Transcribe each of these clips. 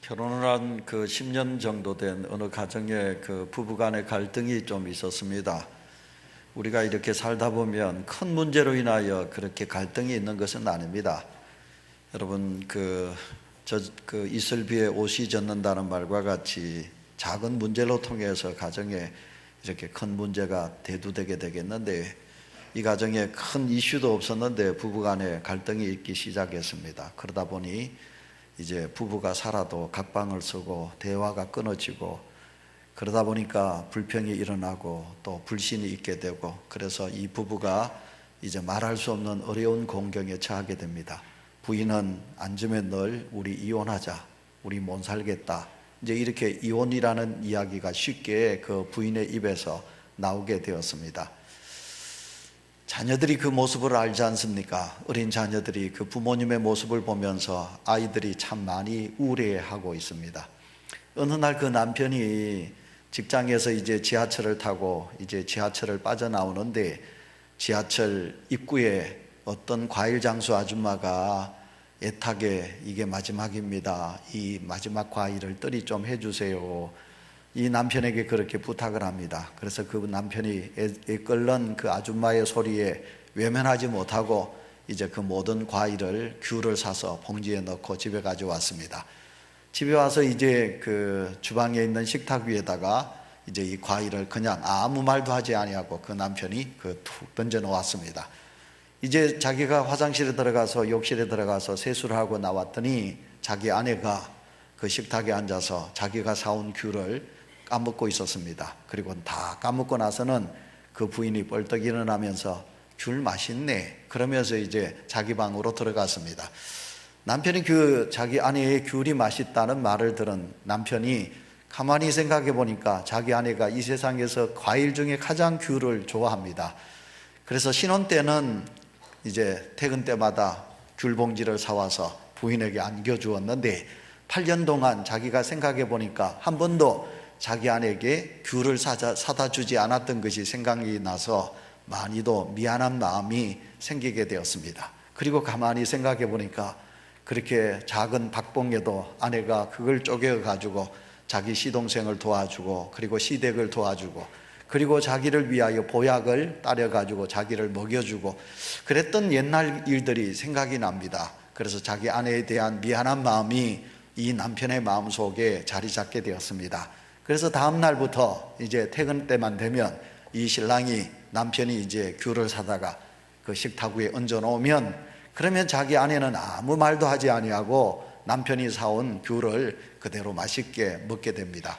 결혼을 한 그 10년 정도 된 어느 가정에 그 부부 간의 갈등이 좀 있었습니다. 우리가 이렇게 살다 보면 큰 문제로 인하여 그렇게 갈등이 있는 것은 아닙니다. 여러분 그 이슬비에 옷이 젖는다는 말과 같이 작은 문제로 통해서 가정에 이렇게 큰 문제가 대두되게 되겠는데, 이 가정에 큰 이슈도 없었는데 부부 간에 갈등이 있기 시작했습니다. 그러다 보니 이제 부부가 살아도 각방을 쓰고 대화가 끊어지고, 그러다 보니까 불평이 일어나고 또 불신이 있게 되고, 그래서 이 부부가 이제 말할 수 없는 어려운 공경에 처하게 됩니다. 부인은 앉으면 늘 우리 이혼하자, 우리 못 살겠다, 이제 이렇게 이혼이라는 이야기가 쉽게 그 부인의 입에서 나오게 되었습니다. 자녀들이 그 모습을 알지 않습니까? 어린 자녀들이 그 부모님의 모습을 보면서 아이들이 참 많이 우려하고 있습니다. 어느 날 그 남편이 직장에서 이제 지하철을 타고 이제 지하철을 빠져나오는데, 지하철 입구에 어떤 과일 장수 아줌마가 애타게 이게 마지막입니다, 이 마지막 과일을 떨이 좀 해주세요, 이 남편에게 그렇게 부탁을 합니다. 그래서 그 남편이 끓는 그 아줌마의 소리에 외면하지 못하고 이제 그 모든 과일을 귤을 사서 봉지에 넣고 집에 가져왔습니다. 집에 와서 이제 그 주방에 있는 식탁 위에다가 이제 이 과일을 그냥 아무 말도 하지 아니하고 그 남편이 툭 던져 놓았습니다. 이제 자기가 화장실에 들어가서 욕실에 들어가서 세수를 하고 나왔더니 자기 아내가 그 식탁에 앉아서 자기가 사온 귤을 까먹고 있었습니다. 그리고 다 까먹고 나서는 그 부인이 벌떡 일어나면서 귤 맛있네 그러면서 이제 자기 방으로 들어갔습니다. 남편이 그 자기 아내의 귤이 맛있다는 말을 들은 남편이 가만히 생각해 보니까 자기 아내가 이 세상에서 과일 중에 가장 귤을 좋아합니다. 그래서 신혼 때는 이제 퇴근 때마다 귤 봉지를 사와서 부인에게 안겨주었는데, 8년 동안 자기가 생각해 보니까 한 번도 자기 아내에게 귤을 사다 주지 않았던 것이 생각이 나서 많이도 미안한 마음이 생기게 되었습니다. 그리고 가만히 생각해 보니까 그렇게 작은 박봉에도 아내가 그걸 쪼개 가지고 자기 시동생을 도와주고, 그리고 시댁을 도와주고, 그리고 자기를 위하여 보약을 따려 가지고 자기를 먹여주고 그랬던 옛날 일들이 생각이 납니다. 그래서 자기 아내에 대한 미안한 마음이 이 남편의 마음속에 자리 잡게 되었습니다. 그래서 다음 날부터 이제 퇴근 때만 되면 이 신랑이 남편이 이제 귤을 사다가 그 식탁 위에 얹어 놓으면, 그러면 자기 아내는 아무 말도 하지 아니하고 남편이 사온 귤을 그대로 맛있게 먹게 됩니다.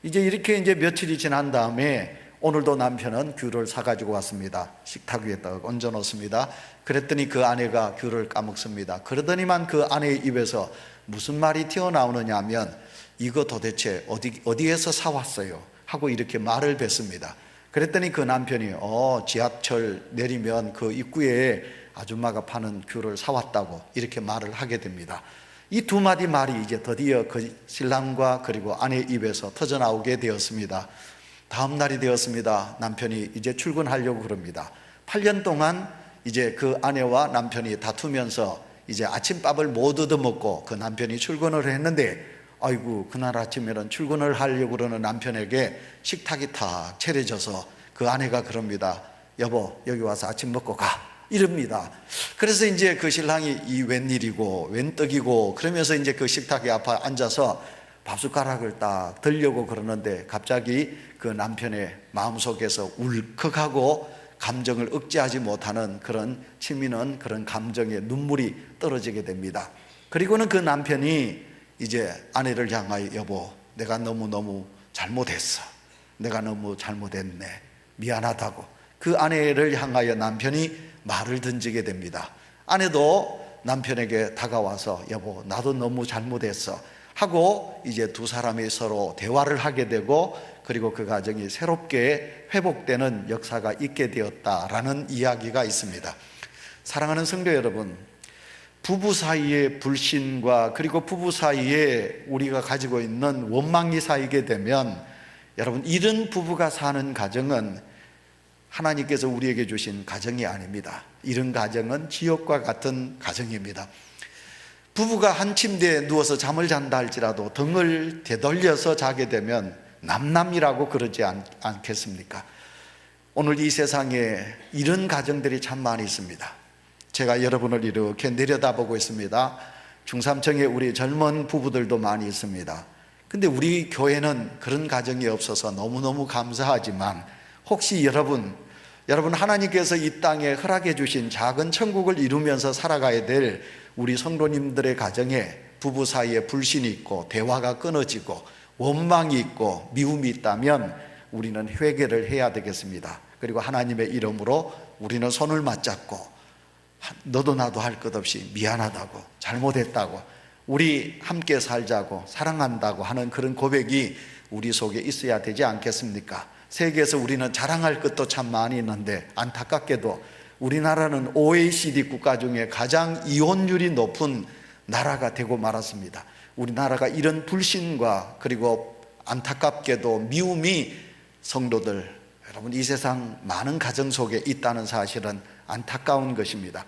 이제 이렇게 이제 며칠이 지난 다음에 오늘도 남편은 귤을 사가지고 왔습니다. 식탁 위에 딱 얹어 놓습니다. 그랬더니 그 아내가 귤을 까먹습니다. 그러더니만 그 아내의 입에서 무슨 말이 튀어나오느냐 하면, 이거 도대체 어디에서 사왔어요? 하고 이렇게 말을 뱉습니다. 그랬더니 그 남편이 지하철 내리면 그 입구에 아줌마가 파는 귤을 사왔다고 이렇게 말을 하게 됩니다. 이 두 마디 말이 이제 드디어 그 신랑과 그리고 아내 입에서 터져나오게 되었습니다. 다음 날이 되었습니다. 남편이 이제 출근하려고 그럽니다. 8년 동안 이제 그 아내와 남편이 다투면서 이제 아침밥을 못 얻어먹고 그 남편이 출근을 했는데, 아이고 그날 아침에는 출근을 하려고 그러는 남편에게 식탁이 탁 차려져서 그 아내가 그럽니다. 여보 여기 와서 아침 먹고 가, 이럽니다. 그래서 이제 그 신랑이 이 웬일이고 웬떡이고 그러면서 이제 그 식탁에 앞에 앉아서 밥숟가락을 딱 들려고 그러는데, 갑자기 그 남편의 마음속에서 울컥하고 감정을 억제하지 못하는 그런 치미는 그런 감정의 눈물이 떨어지게 됩니다. 그리고는 그 남편이 이제 아내를 향하여 여보 내가 너무너무 잘못했어, 내가 너무 잘못했네, 미안하다고 그 아내를 향하여 남편이 말을 던지게 됩니다. 아내도 남편에게 다가와서 여보 나도 너무 잘못했어 하고 이제 두 사람이 서로 대화를 하게 되고, 그리고 그 가정이 새롭게 회복되는 역사가 있게 되었다라는 이야기가 있습니다. 사랑하는 성도 여러분, 부부 사이의 불신과 그리고 부부 사이에 우리가 가지고 있는 원망이 쌓이게 되면, 여러분 이런 부부가 사는 가정은 하나님께서 우리에게 주신 가정이 아닙니다. 이런 가정은 지옥과 같은 가정입니다. 부부가 한 침대에 누워서 잠을 잔다 할지라도 등을 되돌려서 자게 되면 남남이라고 그러지 않겠습니까? 오늘 이 세상에 이런 가정들이 참 많이 있습니다. 제가 여러분을 이렇게 내려다보고 있습니다. 중삼청에 우리 젊은 부부들도 많이 있습니다. 근데 우리 교회는 그런 가정이 없어서 너무너무 감사하지만, 혹시 여러분 하나님께서 이 땅에 허락해 주신 작은 천국을 이루면서 살아가야 될 우리 성도님들의 가정에 부부 사이에 불신이 있고 대화가 끊어지고 원망이 있고 미움이 있다면 우리는 회개를 해야 되겠습니다. 그리고 하나님의 이름으로 우리는 손을 맞잡고 너도 나도 할 것 없이 미안하다고, 잘못했다고, 우리 함께 살자고, 사랑한다고 하는 그런 고백이 우리 속에 있어야 되지 않겠습니까? 세계에서 우리는 자랑할 것도 참 많이 있는데 안타깝게도 우리나라는 OECD 국가 중에 가장 이혼율이 높은 나라가 되고 말았습니다. 우리나라가 이런 불신과 그리고 안타깝게도 미움이 성도들, 여러분 이 세상 많은 가정 속에 있다는 사실은 안타까운 것입니다.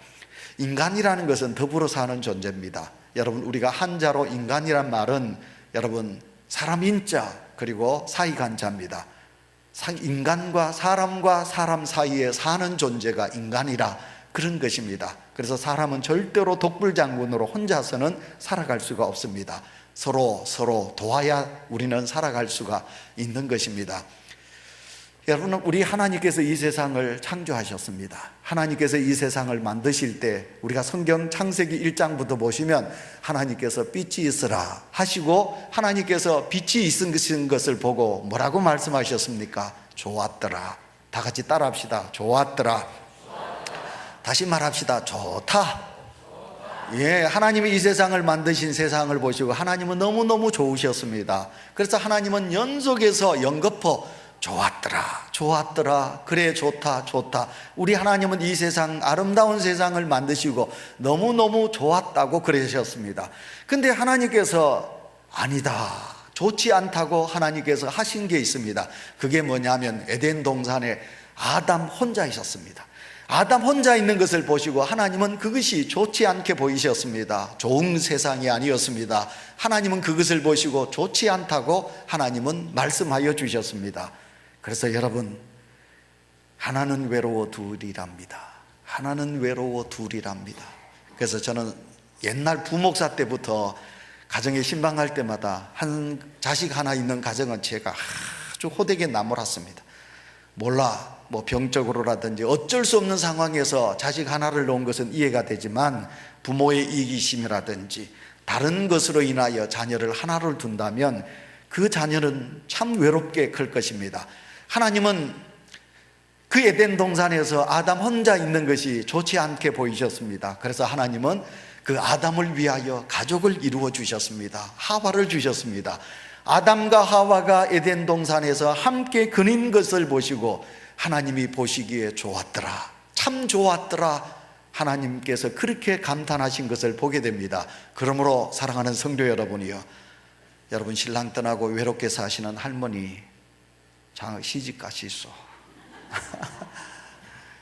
인간이라는 것은 더불어 사는 존재입니다. 여러분 우리가 한자로 인간이란 말은 여러분 사람 인자 그리고 사이간자입니다. 인간과 사람 사이에 사는 존재가 인간이라 그런 것입니다. 그래서 사람은 절대로 독불장군으로 혼자서는 살아갈 수가 없습니다. 서로 도와야 우리는 살아갈 수가 있는 것입니다. 여러분, 우리 하나님께서 이 세상을 창조하셨습니다. 하나님께서 이 세상을 만드실 때 우리가 성경 창세기 1장부터 보시면 하나님께서 빛이 있으라 하시고 하나님께서 빛이 있은 것을 보고 뭐라고 말씀하셨습니까? 좋았더라. 다 같이 따라합시다. 좋았더라. 다시 말합시다. 좋다. 예, 하나님이 이 세상을 만드신 세상을 보시고 하나님은 너무너무 좋으셨습니다. 그래서 하나님은 연속해서 연거푸 좋았더라, 그래 좋다. 우리 하나님은 이 세상, 아름다운 세상을 만드시고 너무너무 좋았다고 그러셨습니다. 근데 하나님께서 아니다, 좋지 않다고 하나님께서 하신 게 있습니다. 그게 뭐냐면 에덴 동산에 아담 혼자 있었습니다. 아담 혼자 있는 것을 보시고 하나님은 그것이 좋지 않게 보이셨습니다. 좋은 세상이 아니었습니다. 하나님은 그것을 보시고 좋지 않다고 하나님은 말씀하여 주셨습니다. 그래서 여러분, 하나는 외로워 둘이랍니다. 하나는 외로워 둘이랍니다. 그래서 저는 옛날 부목사 때부터 가정에 신방할 때마다 한 자식 하나 있는 가정은 제가 아주 호되게 나무랐습니다. 몰라, 뭐 병적으로라든지 어쩔 수 없는 상황에서 자식 하나를 놓은 것은 이해가 되지만 부모의 이기심이라든지 다른 것으로 인하여 자녀를 하나를 둔다면 그 자녀는 참 외롭게 클 것입니다. 하나님은 그 에덴 동산에서 아담 혼자 있는 것이 좋지 않게 보이셨습니다. 그래서 하나님은 그 아담을 위하여 가족을 이루어 주셨습니다. 하와를 주셨습니다. 아담과 하와가 에덴 동산에서 함께 거닌 것을 보시고 하나님이 보시기에 좋았더라, 참 좋았더라, 하나님께서 그렇게 감탄하신 것을 보게 됩니다. 그러므로 사랑하는 성도 여러분이요, 여러분 신랑 떠나고 외롭게 사시는 할머니 시집 가시소.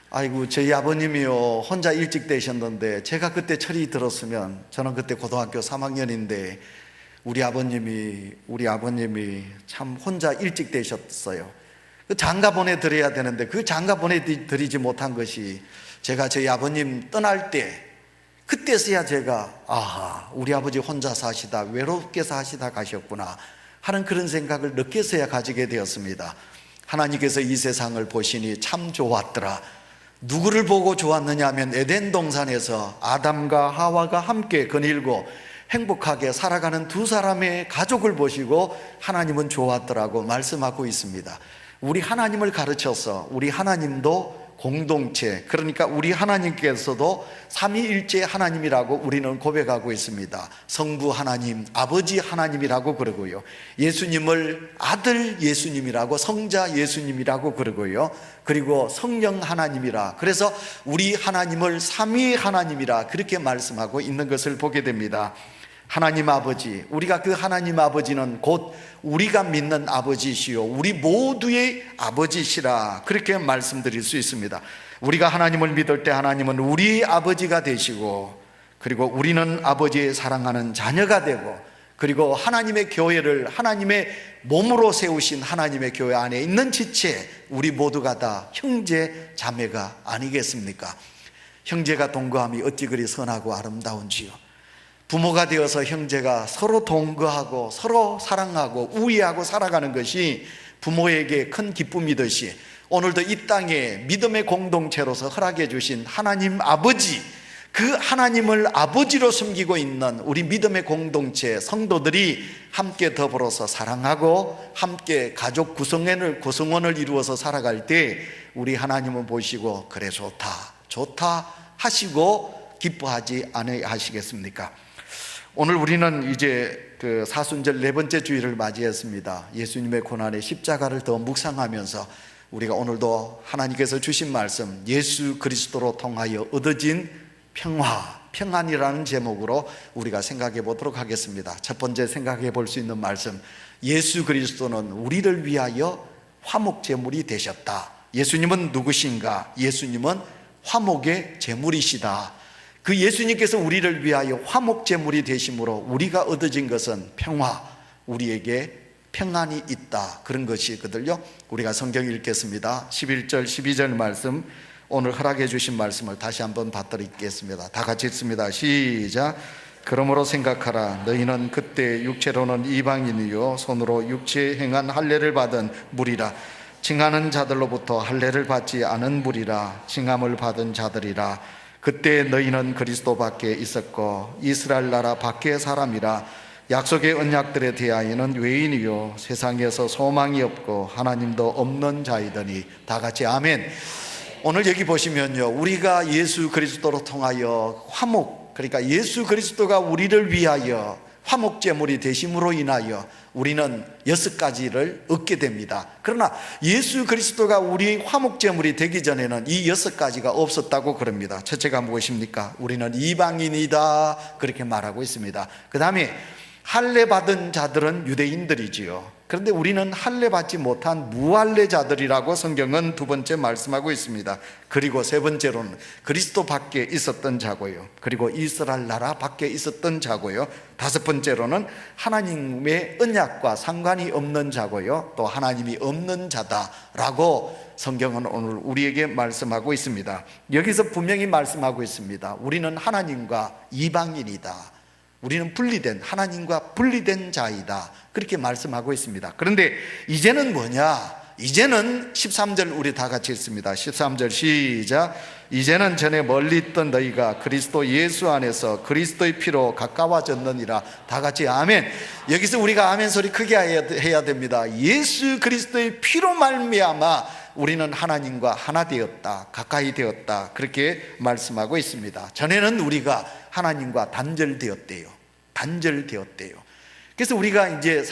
아이고, 저희 아버님이요 혼자 일찍 되셨는데 제가 그때 철이 들었으면, 저는 그때 고등학교 3학년인데 우리 아버님이 참 혼자 일찍 되셨어요. 그 장가 보내드려야 되는데 그 장가 보내드리지 못한 것이, 제가 저희 아버님 떠날 때 그때서야 제가 아하, 우리 아버지 혼자 사시다, 외롭게 사시다 가셨구나 하는 그런 생각을 늦게서야 가지게 되었습니다. 하나님께서 이 세상을 보시니 참 좋았더라. 누구를 보고 좋았느냐 하면 에덴 동산에서 아담과 하와가 함께 거닐고 행복하게 살아가는 두 사람의 가족을 보시고 하나님은 좋았더라고 말씀하고 있습니다. 우리 하나님을 가르쳐서 우리 하나님도 공동체, 그러니까 우리 하나님께서도 삼위일체 하나님이라고 우리는 고백하고 있습니다. 성부 하나님, 아버지 하나님이라고 그러고요, 예수님을 아들 예수님이라고, 성자 예수님이라고 그러고요, 그리고 성령 하나님이라, 그래서 우리 하나님을 삼위 하나님이라 그렇게 말씀하고 있는 것을 보게 됩니다. 하나님 아버지, 우리가 그 하나님 아버지는 곧 우리가 믿는 아버지시요 우리 모두의 아버지시라 그렇게 말씀드릴 수 있습니다. 우리가 하나님을 믿을 때 하나님은 우리 아버지가 되시고 그리고 우리는 아버지의 사랑하는 자녀가 되고, 그리고 하나님의 교회를 하나님의 몸으로 세우신 하나님의 교회 안에 있는 지체, 우리 모두가 다 형제 자매가 아니겠습니까? 형제가 동거함이 어찌 그리 선하고 아름다운지요. 부모가 되어서 형제가 서로 동거하고 서로 사랑하고 우애하고 살아가는 것이 부모에게 큰 기쁨이듯이, 오늘도 이 땅에 믿음의 공동체로서 허락해 주신 하나님 아버지, 그 하나님을 아버지로 섬기고 있는 우리 믿음의 공동체 성도들이 함께 더불어서 사랑하고 함께 가족 구성원을 이루어서 살아갈 때 우리 하나님은 보시고 그래 좋다 하시고 기뻐하지 않으시겠습니까? 오늘 우리는 이제 그 사순절 4번째 주일을 맞이했습니다. 예수님의 고난의 십자가를 더 묵상하면서 우리가 오늘도 하나님께서 주신 말씀, 예수 그리스도로 통하여 얻어진 평안이라는 제목으로 우리가 생각해 보도록 하겠습니다. 첫 번째 생각해 볼 수 있는 말씀, 예수 그리스도는 우리를 위하여 화목제물이 되셨다. 예수님은 누구신가? 예수님은 화목의 제물이시다. 그 예수님께서 우리를 위하여 화목제물이 되심으로 우리가 얻어진 것은 우리에게 평안이 있다, 그런 것이거든요. 우리가 성경 읽겠습니다. 11절 12절 말씀, 오늘 허락해 주신 말씀을 다시 한번 받들겠습니다. 다 같이 읽습니다. 시작. 그러므로 생각하라. 너희는 그때 육체로는 이방인이요 손으로 육체에 행한 할례를 받은 무리라. 징하는 자들로부터 할례를 받지 않은 무리라. 징함을 받은 자들이라. 그때 너희는 그리스도 밖에 있었고 이스라엘 나라 밖의 사람이라. 약속의 언약들에 대하여는 외인이요 세상에서 소망이 없고 하나님도 없는 자이더니. 다 같이 아멘. 오늘 여기 보시면요, 우리가 예수 그리스도로 통하여 그러니까 예수 그리스도가 우리를 위하여 화목제물이 되심으로 인하여 우리는 6가지를 얻게 됩니다. 그러나 예수 그리스도가 우리 화목제물이 되기 전에는 이 6가지가 없었다고 그럽니다. 첫째가 무엇입니까? 우리는 이방인이다, 그렇게 말하고 있습니다. 그 다음에 할례 받은 자들은 유대인들이지요. 그런데 우리는 할례 받지 못한 무할례자들이라고 성경은 2번째 말씀하고 있습니다. 그리고 3번째로는 그리스도 밖에 있었던 자고요, 그리고 이스라엘 나라 밖에 있었던 자고요, 5번째로는 하나님의 언약과 상관이 없는 자고요, 또 하나님이 없는 자다라고 성경은 오늘 우리에게 말씀하고 있습니다. 여기서 분명히 말씀하고 있습니다. 우리는 하나님과 이방인이다, 우리는 하나님과 분리된 자이다, 그렇게 말씀하고 있습니다. 그런데 이제는 뭐냐? 이제는 13절 우리 다 같이 읽습니다. 13절 시작. 이제는 전에 멀리 있던 너희가 그리스도 예수 안에서 그리스도의 피로 가까워졌느니라. 다 같이 아멘. 여기서 우리가 아멘 소리 크게 해야 됩니다. 예수 그리스도의 피로 말미암아 우리는 하나님과 하나 되었다, 가까이 되었다, 그렇게 말씀하고 있습니다. 전에는 우리가 하나님과 단절되었대요. 그래서 우리가 이제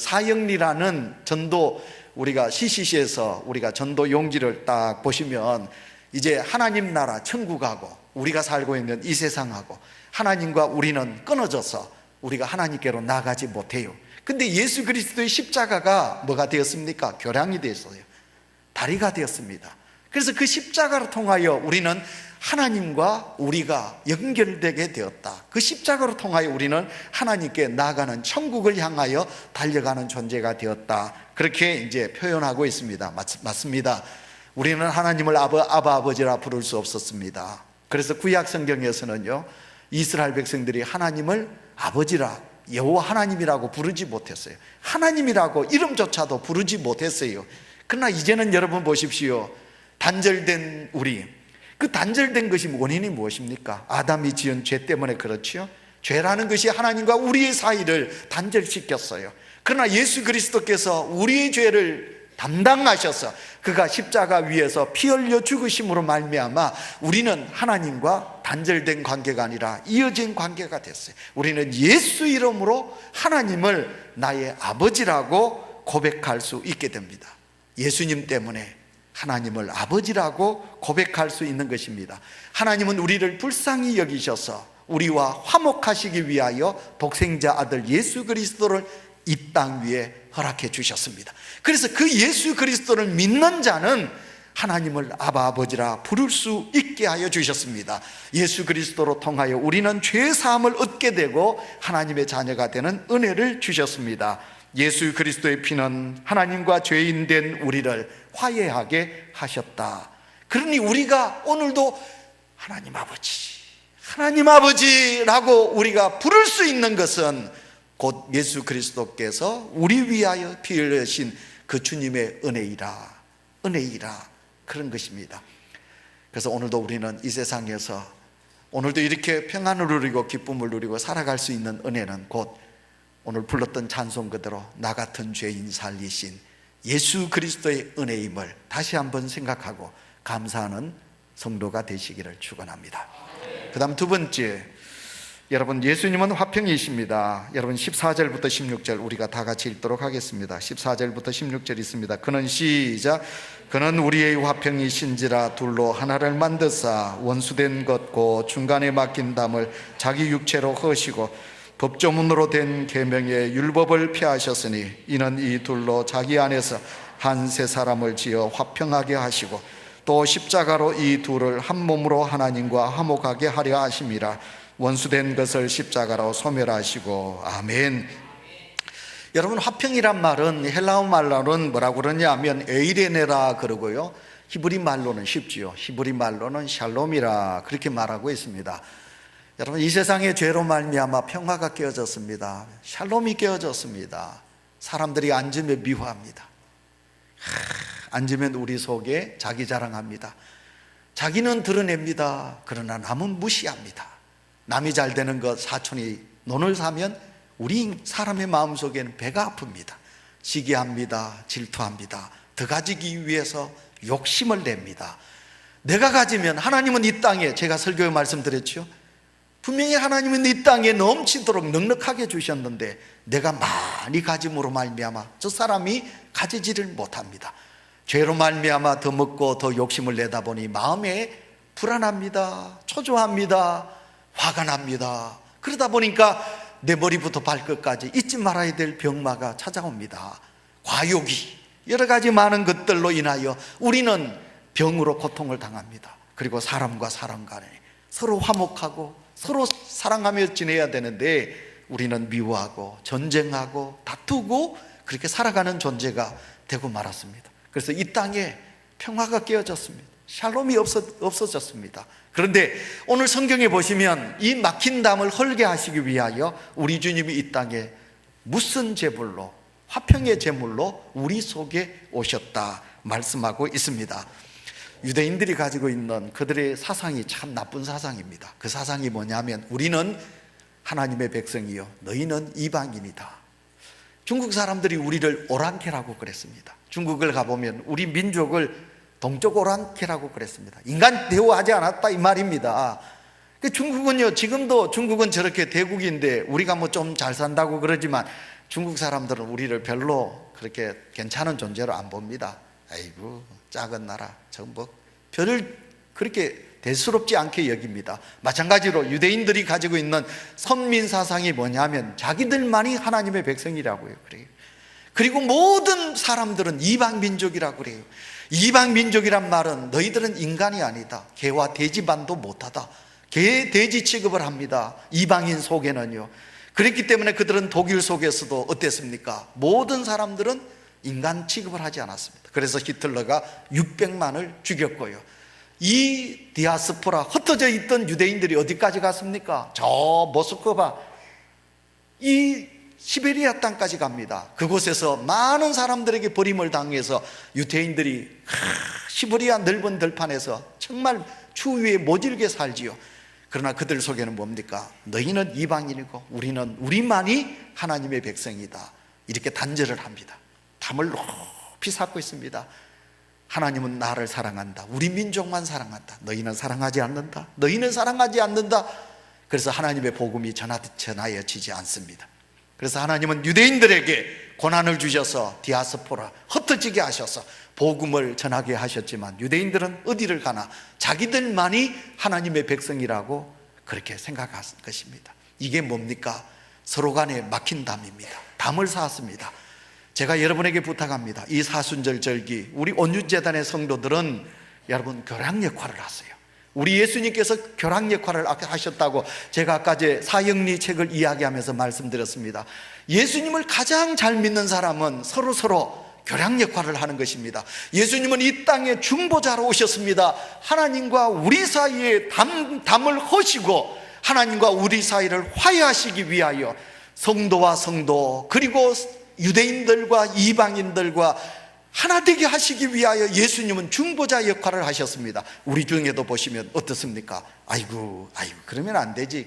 사형리라는 전도, 우리가 CCC에서 우리가 전도 용지를 딱 보시면 이제 하나님 나라 천국하고 우리가 살고 있는 이 세상하고 하나님과 우리는 끊어져서 우리가 하나님께로 나가지 못해요. 근데 예수 그리스도의 십자가가 뭐가 되었습니까? 교량이 되었어요. 다리가 되었습니다. 그래서 그 십자가를 통하여 우리는 하나님과 우리가 연결되게 되었다. 그 십자가로 통하여 우리는 하나님께 나아가는 천국을 향하여 달려가는 존재가 되었다, 그렇게 이제 표현하고 있습니다. 맞습니다. 우리는 하나님을 아버지라 부를 수 없었습니다. 그래서 구약 성경에서는요, 이스라엘 백성들이 하나님을 아버지라, 여호와 하나님이라고 부르지 못했어요. 하나님이라고 이름조차도 부르지 못했어요. 그러나 이제는 여러분 보십시오. 단절된 그 단절된 것이 원인이 무엇입니까? 아담이 지은 죄 때문에 그렇지요. 죄라는 것이 하나님과 우리의 사이를 단절시켰어요. 그러나 예수 그리스도께서 우리의 죄를 담당하셔서 그가 십자가 위에서 피 흘려 죽으심으로 말미암아 우리는 하나님과 단절된 관계가 아니라 이어진 관계가 됐어요. 우리는 예수 이름으로 하나님을 나의 아버지라고 고백할 수 있게 됩니다. 예수님 때문에 하나님을 아버지라고 고백할 수 있는 것입니다. 하나님은 우리를 불쌍히 여기셔서 우리와 화목하시기 위하여 독생자 아들 예수 그리스도를 이 땅 위에 허락해 주셨습니다. 그래서 그 예수 그리스도를 믿는 자는 하나님을 아바 아버지라 부를 수 있게 하여 주셨습니다. 예수 그리스도로 통하여 우리는 죄 사함을 얻게 되고 하나님의 자녀가 되는 은혜를 주셨습니다. 예수 그리스도의 피는 하나님과 죄인 된 우리를 화해하게 하셨다. 그러니 우리가 오늘도 하나님 아버지라고 우리가 부를 수 있는 것은 곧 예수 그리스도께서 우리 위하여 피 흘리신 그 주님의 은혜이라 그런 것입니다. 그래서 오늘도 우리는 이 세상에서 오늘도 이렇게 평안을 누리고 기쁨을 누리고 살아갈 수 있는 은혜는 곧 오늘 불렀던 찬송 그대로 나 같은 죄인 살리신 예수 그리스도의 은혜임을 다시 한번 생각하고 감사하는 성도가 되시기를 축원합니다. 그 다음 두 번째, 여러분 예수님은 화평이십니다. 여러분 14절부터 16절 우리가 다 같이 읽도록 하겠습니다. 14절부터 16절 있습니다. 그는 시작. 그는 우리의 화평이신지라 둘로 하나를 만드사 원수된 것고 중간에 막힌 담을 자기 육체로 허시고 법조문으로 된 계명의 율법을 폐하셨으니 이는 이 둘로 자기 안에서 한 세 사람을 지어 화평하게 하시고 또 십자가로 이 둘을 한 몸으로 하나님과 화목하게 하려 하심이라. 원수된 것을 십자가로 소멸하시고 아멘. 여러분 화평이란 말은 헬라어 말로는 뭐라고 그러냐 하면 에이레네라 그러고요, 히브리 말로는 쉽지요. 히브리 말로는 샬롬이라 그렇게 말하고 있습니다. 여러분 이 세상의 죄로 말미암아 평화가 깨어졌습니다. 샬롬이 깨어졌습니다. 사람들이 앉으면 미워합니다. 앉으면 우리 속에 자기 자랑합니다. 자기는 드러냅니다. 그러나 남은 무시합니다. 남이 잘 되는 것, 사촌이 논을 사면 우리 사람의 마음속에는 배가 아픕니다. 시기합니다. 질투합니다. 더 가지기 위해서 욕심을 냅니다. 내가 가지면 하나님은 이 땅에, 제가 설교에 말씀드렸죠, 분명히 하나님은 이 땅에 넘치도록 넉넉하게 주셨는데 내가 많이 가짐으로 말미암아 저 사람이 가지지를 못합니다. 죄로 말미암아 더 먹고 더 욕심을 내다 보니 마음에 불안합니다. 초조합니다. 화가 납니다. 그러다 보니까 내 머리부터 발끝까지 잊지 말아야 될 병마가 찾아옵니다. 과욕이, 여러 가지 많은 것들로 인하여 우리는 병으로 고통을 당합니다. 그리고 사람과 사람 간에 서로 화목하고 서로 사랑하며 지내야 되는데 우리는 미워하고 전쟁하고 다투고 그렇게 살아가는 존재가 되고 말았습니다. 그래서 이 땅에 평화가 깨어졌습니다. 샬롬이 없어졌습니다. 그런데 오늘 성경에 보시면 이 막힌 담을 헐게 하시기 위하여 우리 주님이 이 땅에 무슨 제물로, 화평의 제물로 우리 속에 오셨다 말씀하고 있습니다. 유대인들이 가지고 있는 그들의 사상이 참 나쁜 사상입니다. 그 사상이 뭐냐면 우리는 하나님의 백성이요 너희는 이방인이다. 중국 사람들이 우리를 오랑캐라고 그랬습니다. 중국을 가보면 우리 민족을 동쪽 오랑캐라고 그랬습니다. 인간 대우하지 않았다 이 말입니다. 중국은요, 지금도 중국은 저렇게 대국인데 우리가 뭐 좀 잘 산다고 그러지만 중국 사람들은 우리를 별로 그렇게 괜찮은 존재로 안 봅니다. 아이고 작은 나라 뭐 별을 그렇게 대수롭지 않게 여깁니다. 마찬가지로 유대인들이 가지고 있는 선민 사상이 뭐냐면 자기들만이 하나님의 백성이라고요. 그리고 모든 사람들은 이방 민족이라고 그래요. 이방 민족이란 말은 너희들은 인간이 아니다. 개와 돼지반도 못하다. 개, 돼지 취급을 합니다. 이방인 속에는요. 그랬기 때문에 그들은 독일 속에서도 어땠습니까? 모든 사람들은 인간 취급을 하지 않았습니다. 그래서 히틀러가 600만을 죽였고요. 이 디아스포라 흩어져 있던 유대인들이 어디까지 갔습니까? 저 모스크바, 이 시베리아 땅까지 갑니다. 그곳에서 많은 사람들에게 버림을 당해서 유대인들이 시베리아 넓은 들판에서 정말 추위에 모질게 살지요. 그러나 그들 속에는 뭡니까? 너희는 이방인이고 우리는 우리만이 하나님의 백성이다. 이렇게 단절을 합니다. 담을 높이 쌓고 있습니다. 하나님은 나를 사랑한다. 우리 민족만 사랑한다. 너희는 사랑하지 않는다. 너희는 사랑하지 않는다. 그래서 하나님의 복음이 전하여지지 않습니다. 그래서 하나님은 유대인들에게 고난을 주셔서 디아스포라 흩어지게 하셔서 복음을 전하게 하셨지만 유대인들은 어디를 가나 자기들만이 하나님의 백성이라고 그렇게 생각한 것입니다. 이게 뭡니까? 서로 간에 막힌 담입니다. 담을 쌓았습니다. 제가 여러분에게 부탁합니다. 이 사순절 절기, 우리 온유재단의 성도들은 여러분 교량 역할을 하세요. 우리 예수님께서 교량 역할을 하셨다고 제가 아까 제 사형리 책을 이야기하면서 말씀드렸습니다. 예수님을 가장 잘 믿는 사람은 서로 교량 역할을 하는 것입니다. 예수님은 이 땅에 중보자로 오셨습니다. 하나님과 우리 사이에 담을 허시고 하나님과 우리 사이를 화해하시기 위하여 성도와 성도, 그리고 유대인들과 이방인들과 하나 되게 하시기 위하여 예수님은 중보자 역할을 하셨습니다. 우리 중에도 보시면 어떻습니까? 아이고 그러면 안 되지,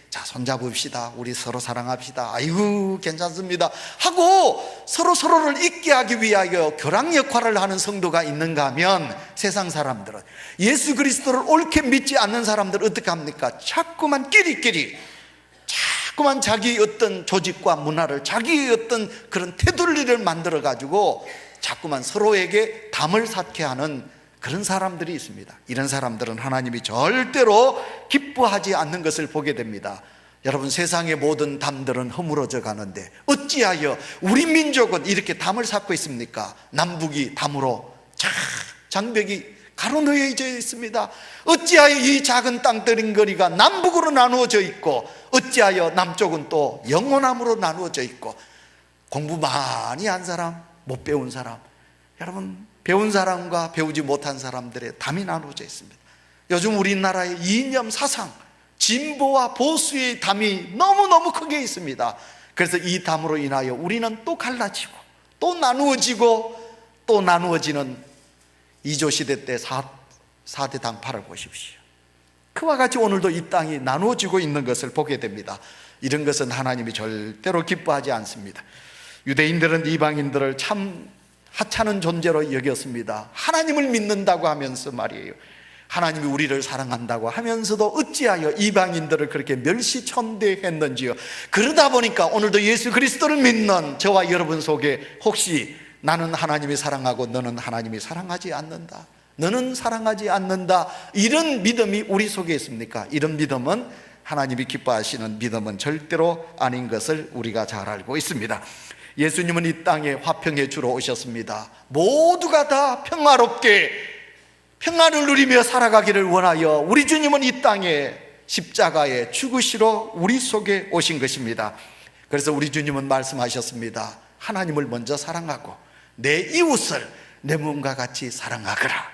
자 손잡읍시다, 우리 서로 사랑합시다, 아이고 괜찮습니다 하고 서로를 잊게 하기 위하여 교량 역할을 하는 성도가 있는가 하면, 세상 사람들은, 예수 그리스도를 옳게 믿지 않는 사람들은 어떻게 합니까? 자꾸만 끼리끼리 자꾸만 자기 어떤 조직과 문화를, 자기 어떤 그런 테두리를 만들어 가지고 자꾸만 서로에게 담을 쌓게 하는 그런 사람들이 있습니다. 이런 사람들은 하나님이 절대로 기뻐하지 않는 것을 보게 됩니다. 여러분, 세상의 모든 담들은 허물어져 가는데 어찌하여 우리 민족은 이렇게 담을 쌓고 있습니까? 남북이 담으로 장벽이 가로놓여져 있습니다. 어찌하여 이 작은 땅덩어리가 남북으로 나누어져 있고, 어찌하여 남쪽은 또 영호남으로 나누어져 있고, 공부 많이 한 사람, 못 배운 사람, 여러분 배운 사람과 배우지 못한 사람들의 담이 나누어져 있습니다. 요즘 우리나라의 이념 사상, 진보와 보수의 담이 너무너무 크게 있습니다. 그래서 이 담으로 인하여 우리는 또 갈라지고 또 나누어지고 또 나누어지는 이조시대 때 4대 당파를 보십시오. 그와 같이 오늘도 이 땅이 나누어지고 있는 것을 보게 됩니다. 이런 것은 하나님이 절대로 기뻐하지 않습니다. 유대인들은 이방인들을 참 하찮은 존재로 여겼습니다. 하나님을 믿는다고 하면서 말이에요, 하나님이 우리를 사랑한다고 하면서도 어찌하여 이방인들을 그렇게 멸시천대했는지요. 그러다 보니까 오늘도 예수 그리스도를 믿는 저와 여러분 속에 혹시 나는 하나님이 사랑하고 너는 하나님이 사랑하지 않는다, 너는 사랑하지 않는다, 이런 믿음이 우리 속에 있습니까? 이런 믿음은, 하나님이 기뻐하시는 믿음은 절대로 아닌 것을 우리가 잘 알고 있습니다. 예수님은 이 땅에 화평의 주로 오셨습니다. 모두가 다 평화롭게 평안을 누리며 살아가기를 원하여 우리 주님은 이 땅에 십자가에 죽으시러 우리 속에 오신 것입니다. 그래서 우리 주님은 말씀하셨습니다. 하나님을 먼저 사랑하고 내 이웃을 내 몸과 같이 사랑하거라.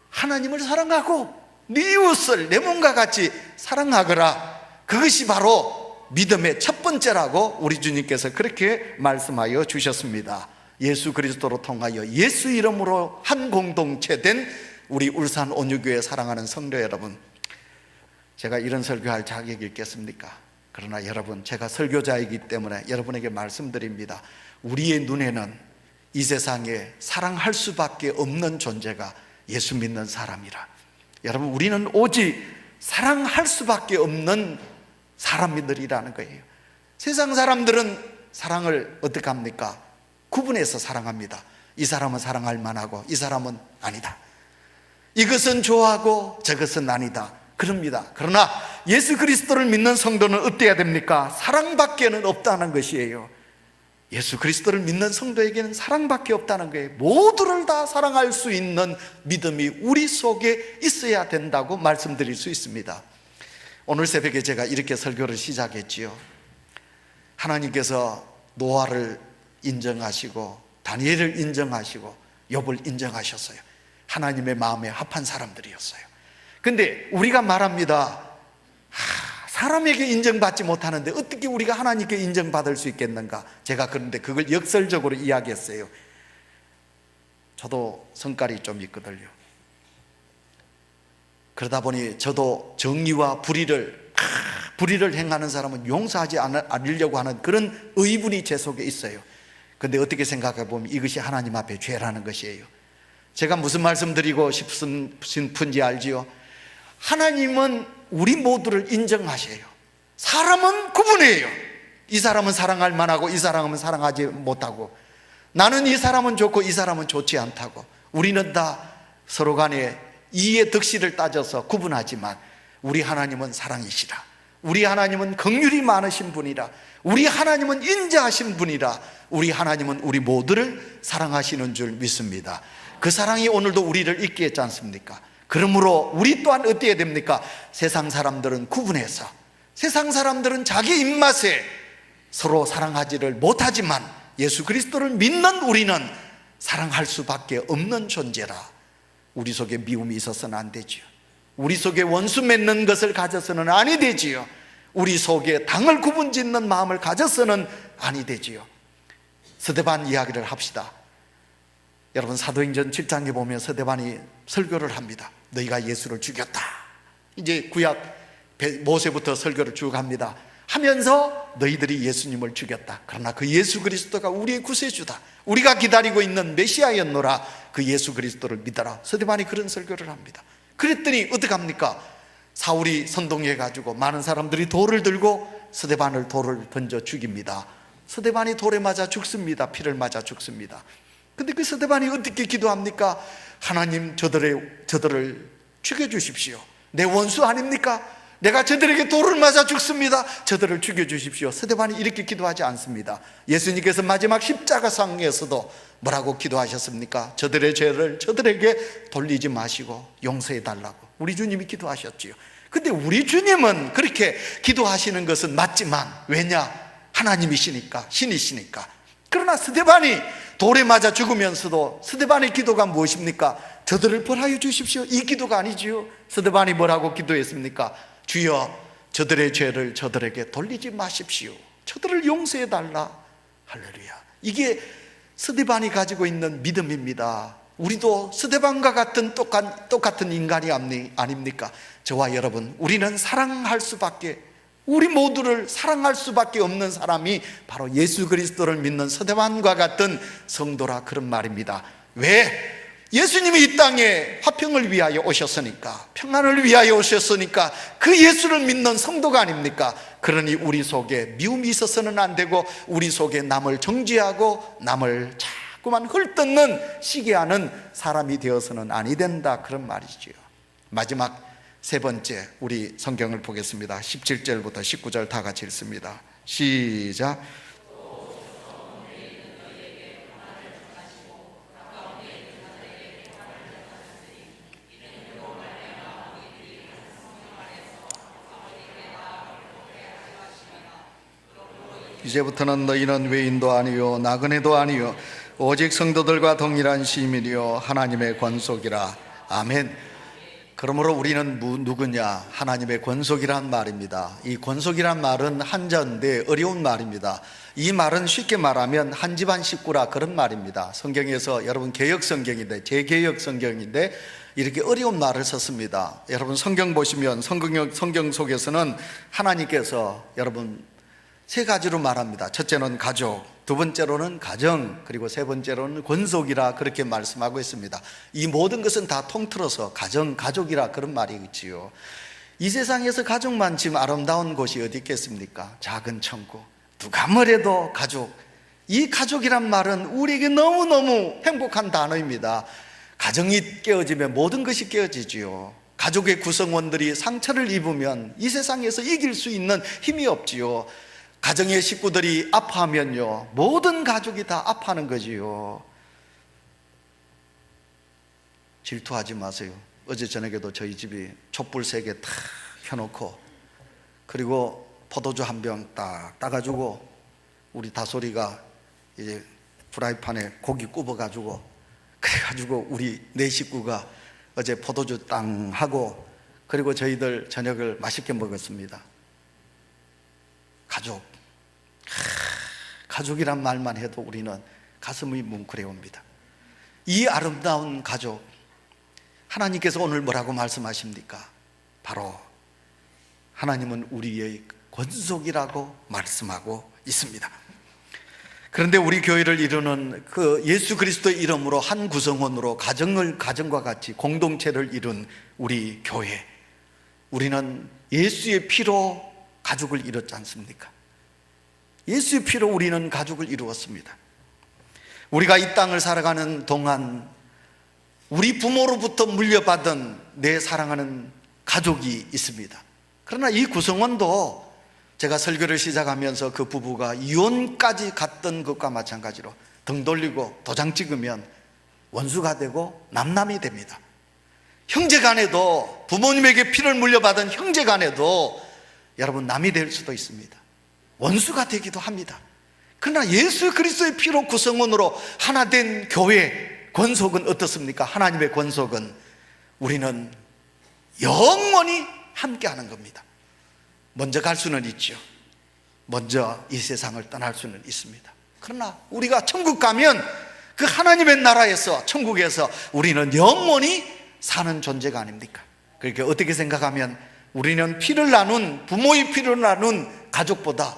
하나님을 사랑하고 네 이웃을 내 몸과 같이 사랑하거라. 그것이 바로 믿음의 첫 번째라고 우리 주님께서 그렇게 말씀하여 주셨습니다. 예수 그리스도로 통하여 예수 이름으로 한 공동체 된 우리 울산 온유교회 사랑하는 성도 여러분, 제가 이런 설교할 자격이 있겠습니까? 그러나 여러분, 제가 설교자이기 때문에 여러분에게 말씀드립니다. 우리의 눈에는 이 세상에 사랑할 수밖에 없는 존재가 예수 믿는 사람이라. 여러분, 우리는 오직 사랑할 수밖에 없는 사람들이라는 거예요. 세상 사람들은 사랑을 어떻게 합니까? 구분해서 사랑합니다. 이 사람은 사랑할 만하고 이 사람은 아니다, 이것은 좋아하고 저것은 아니다, 그럽니다. 그러나 예수 그리스도를 믿는 성도는 어때야 됩니까? 사랑밖에는 없다는 것이에요. 예수 그리스도를 믿는 성도에게는 사랑밖에 없다는 거예요. 모두를 다 사랑할 수 있는 믿음이 우리 속에 있어야 된다고 말씀드릴 수 있습니다. 오늘 새벽에 제가 이렇게 설교를 시작했지요. 하나님께서 노아를 인정하시고 다니엘을 인정하시고 욥을 인정하셨어요. 하나님의 마음에 합한 사람들이었어요. 근데 우리가 말합니다. 사람에게 인정받지 못하는데 어떻게 우리가 하나님께 인정받을 수 있겠는가? 제가 그런데 그걸 역설적으로 이야기했어요. 저도 성깔이 좀 있거든요. 그러다 보니 저도 정의와 불의를 행하는 사람은 용서하지 않으려고 하는 그런 의분이 제 속에 있어요. 그런데 어떻게 생각해 보면 이것이 하나님 앞에 죄라는 것이에요. 제가 무슨 말씀 드리고 싶은지 알지요? 하나님은 우리 모두를 인정하셔요. 사람은 구분해요. 이 사람은 사랑할 만하고 이 사람은 사랑하지 못하고, 나는 이 사람은 좋고 이 사람은 좋지 않다고. 우리는 다 서로 간에 이의 덕실을 따져서 구분하지만 우리 하나님은 사랑이시다. 우리 하나님은 긍휼이 많으신 분이라. 우리 하나님은 인자하신 분이라. 우리 하나님은 우리 모두를 사랑하시는 줄 믿습니다. 그 사랑이 오늘도 우리를 있게 했지 않습니까? 그러므로 우리 또한 어때야 됩니까? 세상 사람들은 구분해서, 세상 사람들은 자기 입맛에 서로 사랑하지를 못하지만 예수 그리스도를 믿는 우리는 사랑할 수밖에 없는 존재라. 우리 속에 미움이 있어서는 안 되지요. 우리 속에 원수 맺는 것을 가져서는 아니 되지요. 우리 속에 당을 구분짓는 마음을 가져서는 아니 되지요. 스데반 이야기를 합시다. 여러분, 사도행전 7장에 보면 스데반이 설교를 합니다. 너희가 예수를 죽였다. 이제 구약 모세부터 설교를 쭉 합니다. 하면서 너희들이 예수님을 죽였다. 그러나 그 예수 그리스도가 우리의 구세주다. 우리가 기다리고 있는 메시아였노라. 그 예수 그리스도를 믿어라. 스데반이 그런 설교를 합니다. 그랬더니 어떡합니까? 사울이 선동해가지고 많은 사람들이 돌을 들고 스데반을 돌을 던져 죽입니다. 스데반이 돌에 맞아 죽습니다. 피를 맞아 죽습니다. 근데 그 스데반이 어떻게 기도합니까? 하나님, 저들을 죽여주십시오. 내 원수 아닙니까? 내가 저들에게 돌을 맞아 죽습니다. 저들을 죽여주십시오. 스데반이 이렇게 기도하지 않습니다. 예수님께서 마지막 십자가상에서도 뭐라고 기도하셨습니까? 저들의 죄를 저들에게 돌리지 마시고 용서해달라고 우리 주님이 기도하셨지요. 근데 우리 주님은 그렇게 기도하시는 것은 맞지만, 왜냐? 하나님이시니까, 신이시니까. 그러나 스데반이 돌에 맞아 죽으면서도 스데반의 기도가 무엇입니까? 저들을 벌하여 주십시오. 이 기도가 아니지요. 스데반이 뭐라고 기도했습니까? 주여, 저들의 죄를 저들에게 돌리지 마십시오. 저들을 용서해달라. 할렐루야. 이게 스데반이 가지고 있는 믿음입니다. 우리도 스데반과 같은 똑같은 인간이 아닙니까? 저와 여러분, 우리는 사랑할 수밖에, 우리 모두를 사랑할 수밖에 없는 사람이 바로 예수 그리스도를 믿는 스데반과 같은 성도라. 그런 말입니다. 왜? 예수님이 이 땅에 화평을 위하여 오셨으니까, 평안을 위하여 오셨으니까 그 예수를 믿는 성도가 아닙니까? 그러니 우리 속에 미움이 있어서는 안 되고, 우리 속에 남을 정죄하고 남을 자꾸만 헐뜯는 시기하는 사람이 되어서는 아니 된다. 그런 말이지요. 마지막 세 번째, 우리 성경을 보겠습니다. 17절부터 19절 다 같이 읽습니다. 시작. 이제부터는 너희는 외인도 아니요 나그네도 아니요 오직 성도들과 동일한 시민이요 하나님의 권속이라. 아멘. 그러므로 우리는 누구냐? 하나님의 권속이란 말입니다. 이 권속이란 말은 한자인데 어려운 말입니다. 이 말은 쉽게 말하면 한 집안 식구라, 그런 말입니다. 성경에서 여러분 개역 성경인데, 제개역 성경인데 이렇게 어려운 말을 썼습니다. 여러분 성경 보시면 성경 속에서는 하나님께서 여러분 세 가지로 말합니다. 첫째는 가족, 두 번째로는 가정, 그리고 세 번째로는 권속이라 그렇게 말씀하고 있습니다. 이 모든 것은 다 통틀어서 가정, 가족이라 그런 말이 있지요. 이 세상에서 가족만 지금 아름다운 곳이 어디 있겠습니까? 작은 천국, 누가 뭐래도 가족. 이 가족이란 말은 우리에게 너무너무 행복한 단어입니다. 가정이 깨어지면 모든 것이 깨어지지요. 가족의 구성원들이 상처를 입으면 이 세상에서 이길 수 있는 힘이 없지요. 가정의 식구들이 아파하면요, 모든 가족이 다 아파하는 거지요. 질투하지 마세요. 어제 저녁에도 저희 집이 촛불 3개 탁 켜놓고, 그리고 포도주 한 병 딱 따가지고 우리 다솔이가 이제 프라이팬에 고기 굽어가지고, 그래가지고 우리 4식구가 어제 포도주 땅 하고, 그리고 저희들 저녁을 맛있게 먹었습니다. 가족이란 말만 해도 우리는 가슴이 뭉클해옵니다. 이 아름다운 가족, 하나님께서 오늘 뭐라고 말씀하십니까? 바로 하나님은 우리의 권속이라고 말씀하고 있습니다. 그런데 우리 교회를 이루는 그 예수 그리스도의 이름으로 한 구성원으로 가정과 같이 공동체를 이룬 우리 교회, 우리는 예수의 피로 가족을 이뤘지 않습니까? 예수의 피로 우리는 가족을 이루었습니다. 우리가 이 땅을 살아가는 동안 우리 부모로부터 물려받은 내 사랑하는 가족이 있습니다. 그러나 이 구성원도 제가 설교를 시작하면서 그 부부가 이혼까지 갔던 것과 마찬가지로 등 돌리고 도장 찍으면 원수가 되고 남남이 됩니다. 형제간에도, 부모님에게 피를 물려받은 형제간에도 여러분 남이 될 수도 있습니다. 원수가 되기도 합니다. 그러나 예수 그리스도의 피로 구성원으로 하나 된 교회 권속은 어떻습니까? 하나님의 권속은 우리는 영원히 함께하는 겁니다. 먼저 갈 수는 있죠. 먼저 이 세상을 떠날 수는 있습니다. 그러나 우리가 천국 가면 그 하나님의 나라에서, 천국에서 우리는 영원히 사는 존재가 아닙니까? 그러니까 어떻게 생각하면 우리는 피를 나눈, 부모의 피를 나눈 가족보다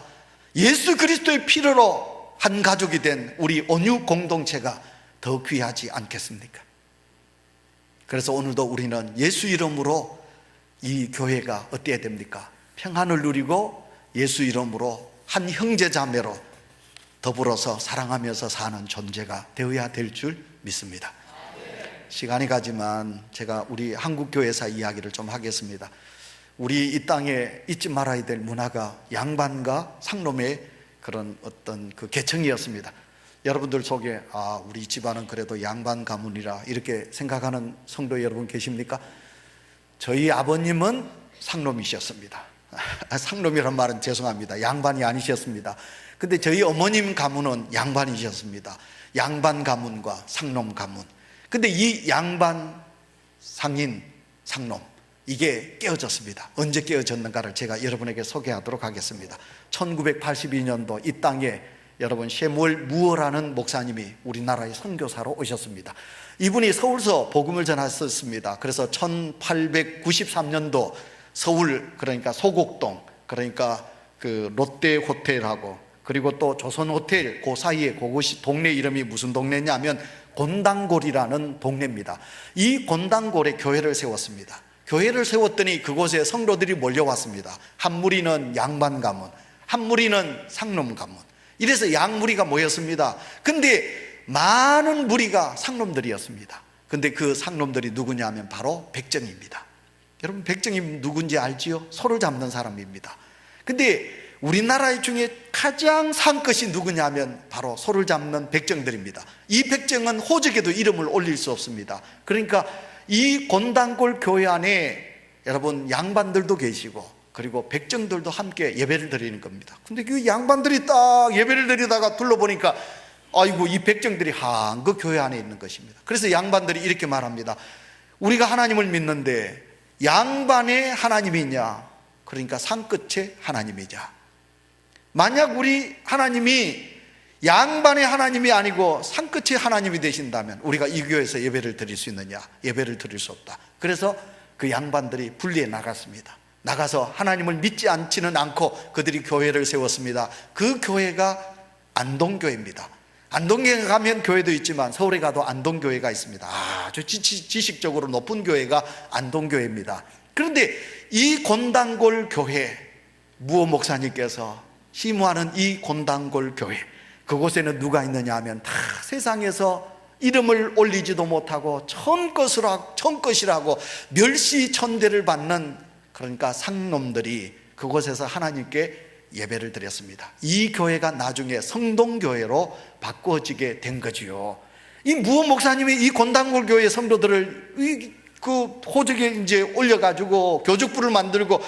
예수 그리스도의 피로 한 가족이 된 우리 온유 공동체가 더 귀하지 않겠습니까? 그래서 오늘도 우리는 예수 이름으로 이 교회가 어때야 됩니까? 평안을 누리고 예수 이름으로 한 형제 자매로 더불어서 사랑하면서 사는 존재가 되어야 될 줄 믿습니다. 시간이 가지만 제가 우리 한국교회사 이야기를 좀 하겠습니다. 우리 이 땅에 잊지 말아야 될 문화가 양반과 상놈의 그런 어떤 그 계층이었습니다. 여러분들 속에 우리 집안은 그래도 양반 가문이라 이렇게 생각하는 성도 여러분 계십니까? 저희 아버님은 상놈이셨습니다. 상놈이란 말은 죄송합니다. 양반이 아니셨습니다. 근데 저희 어머님 가문은 양반이셨습니다. 양반 가문과 상놈 가문. 근데 이 양반, 상인, 상놈 이게 깨어졌습니다. 언제 깨어졌는가를 제가 여러분에게 소개하도록 하겠습니다. 1982년도 이 땅에 여러분 셰무엘 무어라는 목사님이 우리나라의 선교사로 오셨습니다. 이분이 서울서 복음을 전하셨습니다. 그래서 1893년도 서울, 그러니까 소곡동, 그러니까 그 롯데 호텔하고 그리고 또 조선 호텔 그 사이에 그곳이 동네 이름이 무슨 동네냐면 곤당골이라는 동네입니다. 이 곤당골에 교회를 세웠습니다. 교회를 세웠더니 그곳에 성도들이 몰려왔습니다. 한 무리는 양반 가문, 한 무리는 상놈 가문. 이래서 양무리가 모였습니다. 근데 많은 무리가 상놈들이었습니다. 근데 그 상놈들이 누구냐면 바로 백정입니다. 여러분 백정이 누군지 알지요? 소를 잡는 사람입니다. 근데 우리나라 중에 가장 상것이 누구냐면 바로 소를 잡는 백정들입니다. 이 백정은 호적에도 이름을 올릴 수 없습니다. 그러니까 이 곤당골 교회 안에 여러분 양반들도 계시고 그리고 백정들도 함께 예배를 드리는 겁니다. 근데 그 양반들이 딱 예배를 드리다가 둘러보니까 아이고 이 백정들이 한그 교회 안에 있는 것입니다. 그래서 양반들이 이렇게 말합니다. 우리가 하나님을 믿는데 양반의 하나님이냐? 그러니까 상끝의 하나님이냐? 만약 우리 하나님이 양반의 하나님이 아니고 상끝의 하나님이 되신다면 우리가 이 교회에서 예배를 드릴 수 있느냐? 예배를 드릴 수 없다. 그래서 그 양반들이 분리해 나갔습니다. 나가서 하나님을 믿지 않지는 않고 그들이 교회를 세웠습니다. 그 교회가 안동교회입니다. 안동교회 가면 교회도 있지만 서울에 가도 안동교회가 있습니다. 아주 지식적으로 높은 교회가 안동교회입니다. 그런데 이 곤당골 교회 무어 목사님께서 심무하는 이 곤당골 교회 그곳에는 누가 있느냐 하면 다 세상에서 이름을 올리지도 못하고 천것이라고 멸시천대를 받는 그러니까 상놈들이 그곳에서 하나님께 예배를 드렸습니다. 이 교회가 나중에 성동교회로 바꿔지게 된 거지요. 이 무어 목사님이 이 곤당골 교회 성도들을 그 호적에 이제 올려가지고 교죽부를 만들고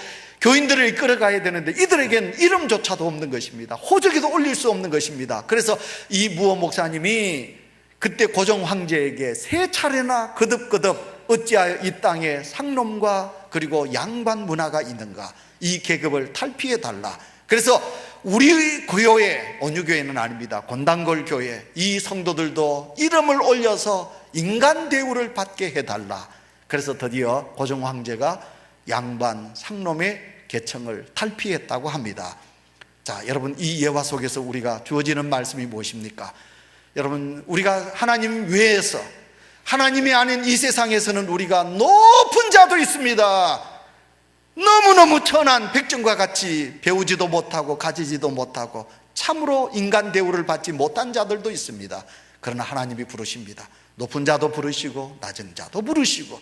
교인들을 이끌어가야 되는데 이들에겐 이름조차도 없는 것입니다. 호적에도 올릴 수 없는 것입니다. 그래서 이 무어 목사님이 그때 고종 황제에게 3차례나 거듭거듭 어찌하여 이 땅에 상놈과 그리고 양반 문화가 있는가, 이 계급을 탈피해달라. 그래서 우리 교회, 온유교회는 아닙니다, 곤당골 교회 이 성도들도 이름을 올려서 인간 대우를 받게 해달라. 그래서 드디어 고종 황제가 양반 상놈의 계층을 탈피했다고 합니다. 자, 여러분 이 예화 속에서 우리가 주어지는 말씀이 무엇입니까? 여러분 우리가 하나님 외에서 하나님이 아닌 이 세상에서는 우리가 높은 자도 있습니다. 너무너무 천한 백정과 같이 배우지도 못하고 가지지도 못하고 참으로 인간 대우를 받지 못한 자들도 있습니다. 그러나 하나님이 부르십니다. 높은 자도 부르시고 낮은 자도 부르시고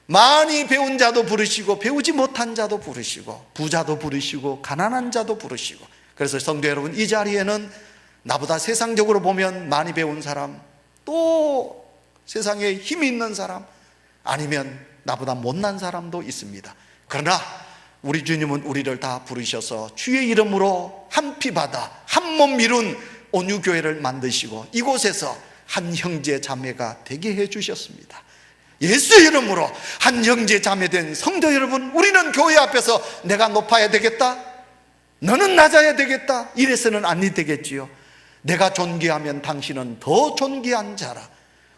많이 배운 자도 부르시고 배우지 못한 자도 부르시고 부자도 부르시고 가난한 자도 부르시고. 그래서 성도 여러분, 이 자리에는 나보다 세상적으로 보면 많이 배운 사람, 또 세상에 힘이 있는 사람, 아니면 나보다 못난 사람도 있습니다. 그러나 우리 주님은 우리를 다 부르셔서 주의 이름으로 한 피 받아 한 몸 이룬 온유교회를 만드시고 이곳에서 한 형제 자매가 되게 해주셨습니다. 예수 이름으로 한 형제 자매 된 성도 여러분, 우리는 교회 앞에서 내가 높아야 되겠다, 너는 낮아야 되겠다, 이래서는 아니 되겠지요. 내가 존귀하면 당신은 더 존귀한 자라.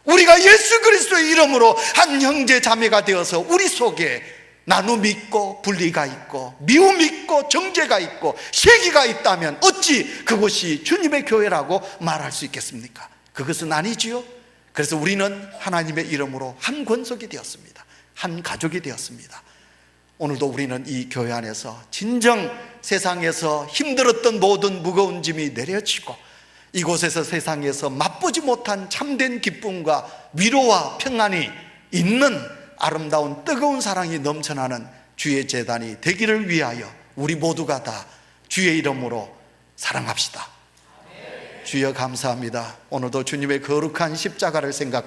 우리가 예수 그리스도의 이름으로 한 형제 자매가 되어서 우리 속에 나눔이 있고 분리가 있고 미움이 있고 정죄가 있고 시기가 있다면 어찌 그것이 주님의 교회라고 말할 수 있겠습니까? 그것은 아니지요. 그래서 우리는 하나님의 이름으로 한 권속이 되었습니다. 한 가족이 되었습니다. 오늘도 우리는 이 교회 안에서 진정 세상에서 힘들었던 모든 무거운 짐이 내려지고 이곳에서 세상에서 맛보지 못한 참된 기쁨과 위로와 평안이 있는 아름다운 뜨거운 사랑이 넘쳐나는 주의 제단이 되기를 위하여 우리 모두가 다 주의 이름으로 사랑합시다. 주여 감사합니다. 오늘도 주님의 거룩한 십자가를 생각하며